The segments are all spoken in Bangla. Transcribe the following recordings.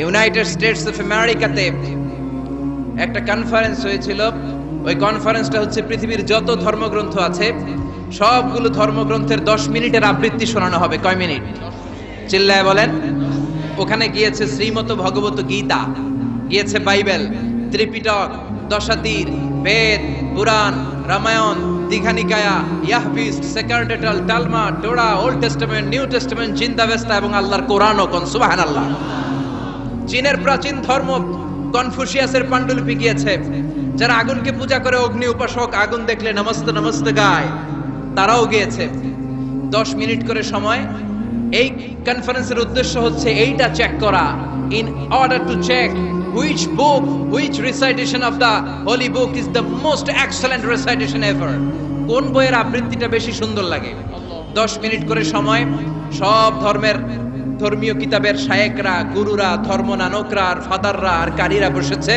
ইউনাইটেড স্টেটস অফ আমেরিকাতে একটা কনফারেন্স হয়েছিল। ওই কনফারেন্সটা হচ্ছে পৃথিবীর যত ধর্মগ্রন্থ আছে সবগুলো ধর্মগ্রন্থের 10 মিনিটের আবৃত্তি শোনানো হবে। কয় মিনিট? চিল্লায় বলেন। ওখানে গিয়েছে শ্রীমত ভগবত গীতা, গিয়েছে বাইবেল, ত্রিপিটক, দশাতীর, Veda, Purana, Ramayana, Dighanikaya, Yahwist, sacerdotal, Talmud, Torah, Old Testament, New Testament, জিন্দাবেস্তা এবং আল্লাহর কোরআনও। কোন সুবহানাল্লাহ। চীনের প্রাচীন ধর্ম কনফুসিয়াসের পাণ্ডুলিপি গিয়েছে। যারা আগুনকে পূজা করে, অগ্নি উপাসক, আগুন দেখলে নমস্তে নমস্তে গায়, তারাও গিয়েছে। 10 মিনিট করে সময়। এই কনফারেন্সের উদ্দেশ্য হচ্ছে এইটা চেক করা, in order to check which book, which recitation of the holy book is the most excellent recitation ever. কোন বইয়ের আবৃত্তিটা বেশি সুন্দর লাগে। 10 মিনিট করে সময়। সব ধর্মের ধর্মীয় কিতাবের শায়েকরা, গুরুরা, ধর্মনানকরা আর ফাদাররা আর কারীরা বসেছে।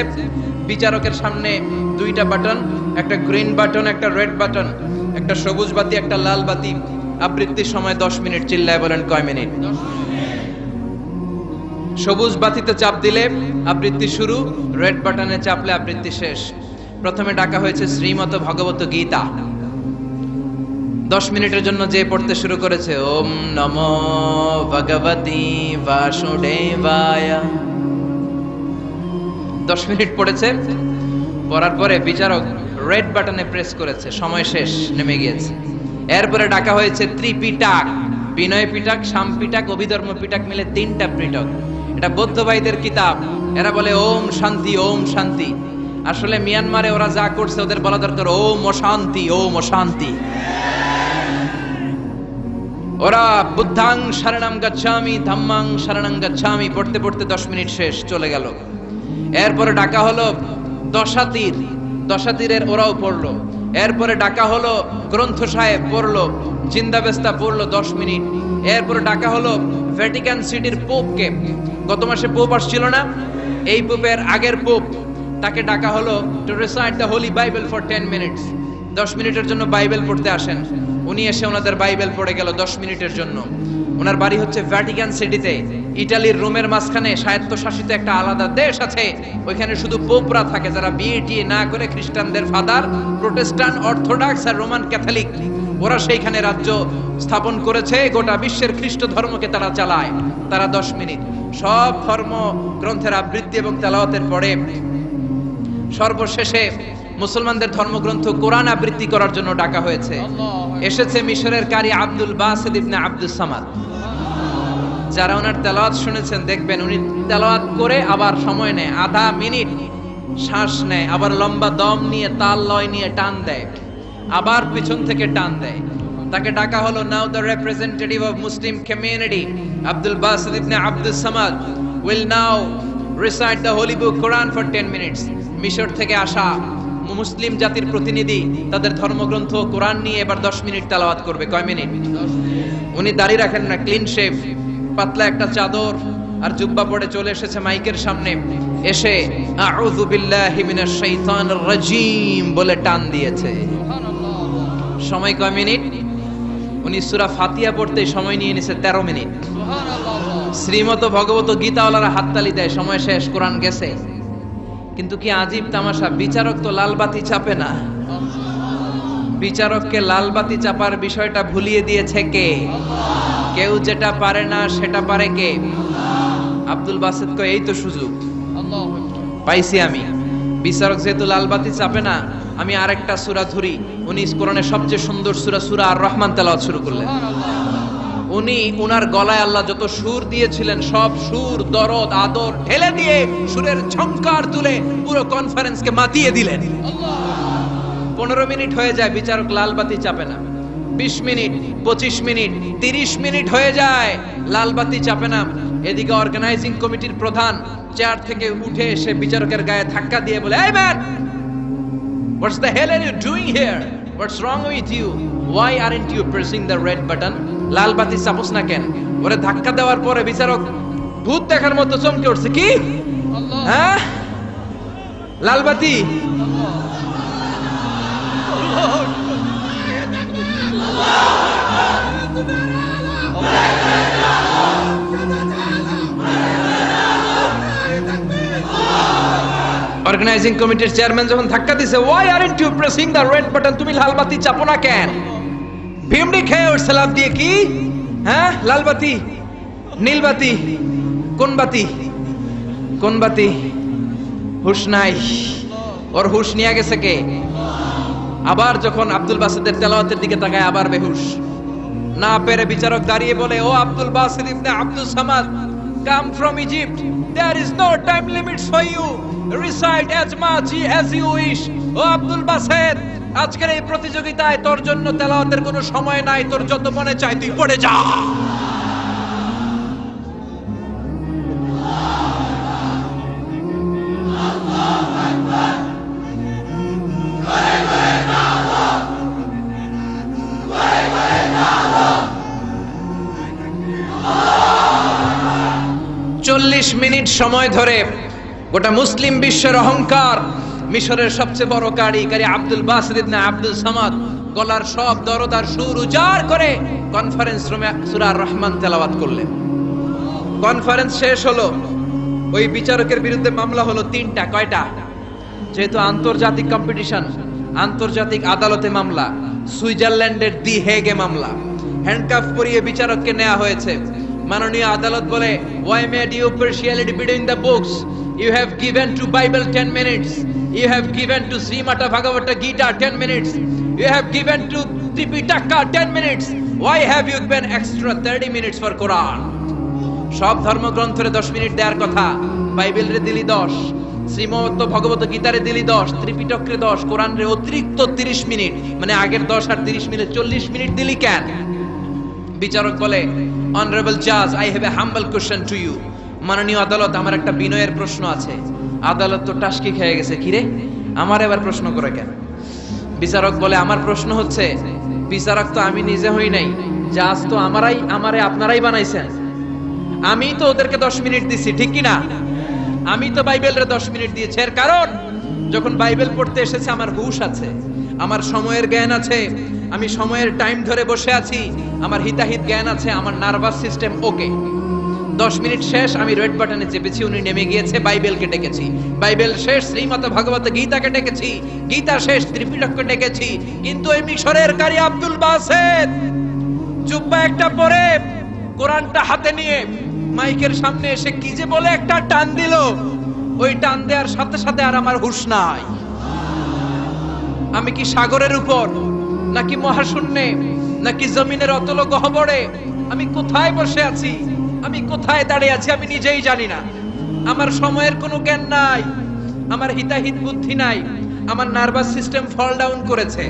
বিচারকের সামনে 2টা বাটন, একটা গ্রিন বাটন, একটা রেড বাটন, একটা সবুজ বাতি, একটা লাল বাতি। আবৃত্তির সময় 10 মিনিট। চিল্লায় বলেন কয় মিনিট? সবুজ বাতিতে চাপ দিলে আবৃত্তি শুরু, রেড বাটনে চাপলে আবৃত্তি শেষ। প্রথমে ডাকা হয়েছে শ্রীমত ভগবত গীতা। 10 মিনিটের জন্য যে পড়তে শুরু করেছে, ওম নমো ভগবতি বাসুদেবায়। 10 মিনিট পড়েছে। পড়ার পরে বিচারক রেড বাটনে প্রেস করেছে, সময় শেষ, নেমে গিয়েছে। এরপরে ডাকা হয়েছে ত্রিপিটক, বিনয় পিটক, শাম পিটক, অভিধর্ম পিটক মিলে 3টা পিটক। এটা বৌদ্ধ ভাইদের কিতাব। এরা বলে ওম শান্তি, ওম শান্তি। আসলে মিয়ানমারে ওরা যা করছে ওদের বলা দরকার ওম অশান্তি, ওম অশান্তি। ওরা বুদ্ধাং শরণং গচ্ছামি, ধাম্মাং শরণং গচ্ছামি পড়তে পড়তে 10 মিনিট শেষ, চলে গেল। এরপরে ডাকা হলো দশাতীর, দশাতীরের ওরাও পড়লো। এরপরে ডাকা হলো গ্রন্থ সাহেব, পড়লো। জিন্দাবেস্তা পড়লো 10 মিনিট। এরপরে ডাকা হলো ভ্যাটিকান সিটির পোপকে। গত মাসে পোপ আসছিল না? এই পোপের আগের পোপ, তাকে ডাকা হলো to recite the Holi Bible for 10 minutes. 10 মিনিটের জন্য বাইবেল পড়তে আসেন। উনি এসে ওনাদের বাইবেল পড়ে গেল 10 মিনিটের জন্য। ওনার বাড়ি হচ্ছে ভ্যাটিকান সিটিতে, ইটালির রোমের মাঝখানে স্বায়ত্তশাসিত একটা আলাদা দেশ আছে। ওইখানে শুধু পোপরা থাকে, যারা বিয়ে টিয়ে না করে খ্রিস্টানদের ফাদার, প্রোটেস্টান্ট, অর্থোডক্স আর রোমান ক্যাথলিক, ওরা সেইখানে রাজ্য স্থাপন করেছে। গোটা বিশ্বের খ্রিস্ট ধর্মকে তারা চালায়। তারা 10 মিনিট সব ধর্ম গ্রন্থের আবৃত্তি এবং তেলাওয়াতের পরে সর্বশেষে মুসলমানদের ধর্মগ্রন্থ কোরআন আবৃত্তি করার জন্য ডাকা হয়েছে। এসেছে মিশরের কারি Abdul Basit ibn Abdus Samad. যারা ওনার তেলাওয়াত শুনেছেন দেখবেন উনি তেলাওয়াত করে আবার সময় নেয়, আধা মিনিট শ্বাস নেয়, আবার লম্বা দম নিয়ে তাল লয় নিয়ে টান দেয়, আবার পিছন থেকে টান দেয়। তাকে ডাকা হলো now the representative of Muslim community Abdul Basit ibn Abdus Samad will now recite the holy book Quran for 10 minutes. মিশর থেকে আসা মুসলিম জাতির প্রতিনিধি তাদের ধর্মগ্রন্থ কোরআন নিয়ে এবার 10 মিনিট তেলাওয়াত করবে। কয় মিনিট? উনি দাড়ি রাখেন না, ক্লিন শেভ, পাতলা একটা চাদর আর জুব্বা পরে চলে এসেছে মাইকের সামনে। এসে আউযু বিল্লাহি মিনাশ শাইতানির রাজিম বলে টান দিয়েছে। সময় কয় মিনিট? উনি সূরা ফাতিহা পড়তে সময় নিয়ে নিছে 13 মিনিট। শ্রীমত ভগবত গীতাওয়ালারা হাততালি দেয়, সময় শেষ, কোরআন গেছে। কিন্তু কি আজীব তামাশা, বিচারক তো লাল বাতি চাপে না। বিচারককে লাল বাতি চাপার বিষয়টা ভুলিয়ে দিয়েছে কে? কেউ যেটা পারে না সেটা পারে কে? আব্দুল বাসিত কয় এই তো সুযোগ পাইছি আমি। বিচারক যেহেতু লাল বাতি চাপে না, আমি আরেকটা সূরা ধরি। উনি কোরআনের সবচেয়ে সুন্দর সূরা আর রহমান তেলাওয়াত শুরু করলেন। উনি উনার গলায় আল্লাহ যত সুর দিয়েছিলেন সব সুর, দরদ, আদর ঢেলে দিয়ে সুরের ঝংকার তুলে পুরো কনফারেন্সকে মাতিয়ে দিলেন। 15 মিনিট হয়ে যায়, বিচারক লাল বাতি চাপে না। 20 মিনিট, 25 মিনিট, 30 মিনিট হয়ে যায়, লাল বাতি চাপে না। এদিকে অর্গানাইজিং কমিটির প্রধান চেয়ার থেকে উঠে এসে বিচারকের গায়ে ধাক্কা দিয়ে বলে, এই man, what's the hell are you doing here? What's wrong with you? Why aren't you pressing the red button? লাল বাতি চাপোস না কেন? ওরে ধাক্কা দেওয়ার পরে বিচারক ভূত দেখার মতো চমকে উঠছে। কি? হ্যাঁ, লাল বাতি। অর্গানাইজিং কমিটির চেয়ারম্যান যখন ধাক্কা দিছে, why aren't you pressing the red button, তুমি লাল বাতি চাপো না কেন? ভিমড়ি খেয়ে উঠছে লাফ দিয়ে, কি হ্যাঁ লাল বাতি নীল বাতি কোন বাতি কোন বাতি? হুশ নাই, ওর হুশ নিয়ে গেছে কে? আবার যখন আব্দুল বাসিদের তেলাওয়াতের দিকে তাকায় আবার বেহুশ। না পেরে বিচারক দাঁড়িয়ে বলে, ও Abdul Basit ibn Abdul Samad, come from Egypt, there is no time limit for you, recite as much as you wish. O Abdul Basit, আজকের এই প্রতিযোগিতায় তোর জন্য তেলাওয়াতের কোনো সময় নাই, তোর যত মনে চায় তুই পড়ে যা। চল্লিশ মিনিট সময় ধরে গোটা মুসলিম বিশ্বের অহংকার, মিশরের সবচেয়ে বড় কারি আব্দুল বাসিদ ইবনে আব্দুল সামাদ গলার সব দরদ আর সুর উজাড় করে কনফারেন্স রুমে সূরা আর-রহমান তেলাওয়াত করলেন। কনফারেন্স শেষ হলো, ওই বিচারকের বিরুদ্ধে মামলা হলো তিনটা। কয়টা? যেহেতু আন্তর্জাতিক কম্পিটিশন, আন্তর্জাতিক আদালতে মামলা, সুইজারল্যান্ডের দি হেগে মামলা। হ্যান্ডকাফ পরিয়ে বিচারককে নেওয়া হয়েছে। মাননীয় আদালত বলে, why made you partiality between the books? You have given to Bible 10 minutes, you have given to Srimata Bhagavata Gita 10 minutes, you have given to Tripitaka 10 minutes, why have you given extra 30 minutes for Quran? সব ধর্মগ্রন্থরে 10 মিনিট দেওয়ার কথা, বাইবেলরে দিলি 10, শ্রীমত ভগবত গীতারে দিলি 10, ত্রিপিটকরে 10, কোরআনরে অতিরিক্ত 30 মিনিট, মানে আগের 10 আর 30 মিনিট 40 মিনিট দিলি কেন? বিচারক বলে, অনারেবল জাজ, I have a humble question to you. মাননীয় আদালত, আমার একটা বিনয়ের প্রশ্ন আছে। আদালত তো টাসকি খেয়ে গেছে, কিরে আমার এবার প্রশ্ন করে কেন? বিচারক বলে, আমার প্রশ্ন হচ্ছে, বিচারক তো আমি নিজে হই নাই, জাজ তো আমারে আপনারাই বানাইছেন। আমি তো ওদেরকে 10 মিনিট দিছি, ঠিক কি না? আমি তো বাইবেলরে 10 মিনিট দিয়েছি। এর কারণ, যখন বাইবেল পড়তে এসেছে আমার হুশ আছে, আমার সময়ের জ্ঞান আছে, আমি সময়ের টাইম ধরে বসে আছি, আমার হিতাহিত জ্ঞান আছে, আমার নার্ভাস সিস্টেম ওকে। 10 মিনিট শেষ, আমি রেড বাটনে চেপেছি, উনি নেমে গিয়েছে, বাইবেলকে ডেকেছি, বাইবেল শেষ, শ্রীমত ভগবত গীতাকে ডেকেছি, গীতা শেষ, ত্রিপিটককে ডেকেছি। কিন্তু এই মিশরের কারি আব্দুল বাসিদ জুব্বা একটা পরে কোরআনটা হাতে নিয়ে মাইকের সামনে এসে কি যে বলে একটা টান দিল, ওই টান দেওয়ার সাথে সাথে আর আমার হুঁশ নাই। আমি কি সাগরের উপর, নাকি মহাশূন্যে, নাকি জমিনের অতল গহ্বরে? আমি কোথায় বসে আছি, আমি কোথায় দাঁড়িয়ে আছি, আমি নিজেই জানি না। আমার সময়ের কোনো জ্ঞান নাই, আমার হিতাহিত বুদ্ধি নাই, আমার নার্ভাস সিস্টেম ফল ডাউন করেছে,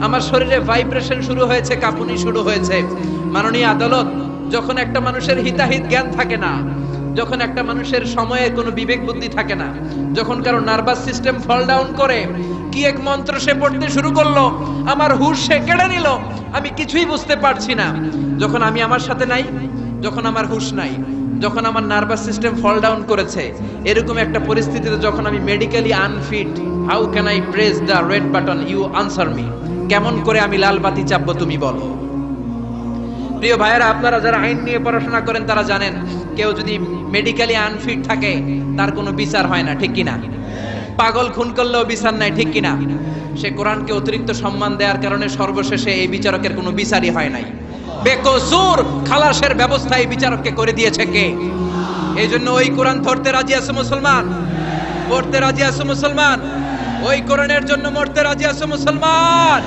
আমার শরীরে ভাইব্রেশন শুরু হয়েছে, কাঁপুনি শুরু হয়েছে। মাননীয় আদালত, যখন একটা মানুষের হিতাহিত জ্ঞান থাকে না, যখন একটা মানুষের সময়ের কোনো বিবেক বুদ্ধি থাকে না, যখন কারো নার্ভাস সিস্টেম ফল ডাউন করে, কি এক মন্ত্র সে পড়তে শুরু করলো, আমার হুঁশ সে কেড়ে নিল, আমি কিছুই বুঝতে পারছি না। যখন আমি আমার সাথে নাই, যখন আমার হুঁশ নাই, যখন আমার নার্ভাস সিস্টেম ফল ডাউন করেছে, এরকম একটা পরিস্থিতিতে যখন আমি medically unfit, how can I press the red button? You answer me. কেমন করে আমি লাল বাতি চাপবো তুমি বলো? প্রিয় ভাইয়েরা, আপনারা যারা আইন নিয়ে পড়াশোনা করেন তারা জানেন, কেউ যদি মেডিকেলি আনফিট থাকে তার কোনো বিচার হয় না, ঠিক কিনা? পাগল খুন করলেও বিচার নাই, ঠিক কিনা? সে কোরআনকে অতিরিক্ত সম্মান দেওয়ার কারণে সর্বশেষে এই বিচারকের কোনো বিচারই হয় নাই। বেকসুর খালাসের ব্যবস্থা এই বিচারককে করে দিয়েছে কে? এই জন্য ওই কোরআন ধরতে রাজি আছে মুসলমান, পড়তে রাজি আছে মুসলমান, ওই কোরআনের জন্য মরতে রাজি আছে মুসলমান।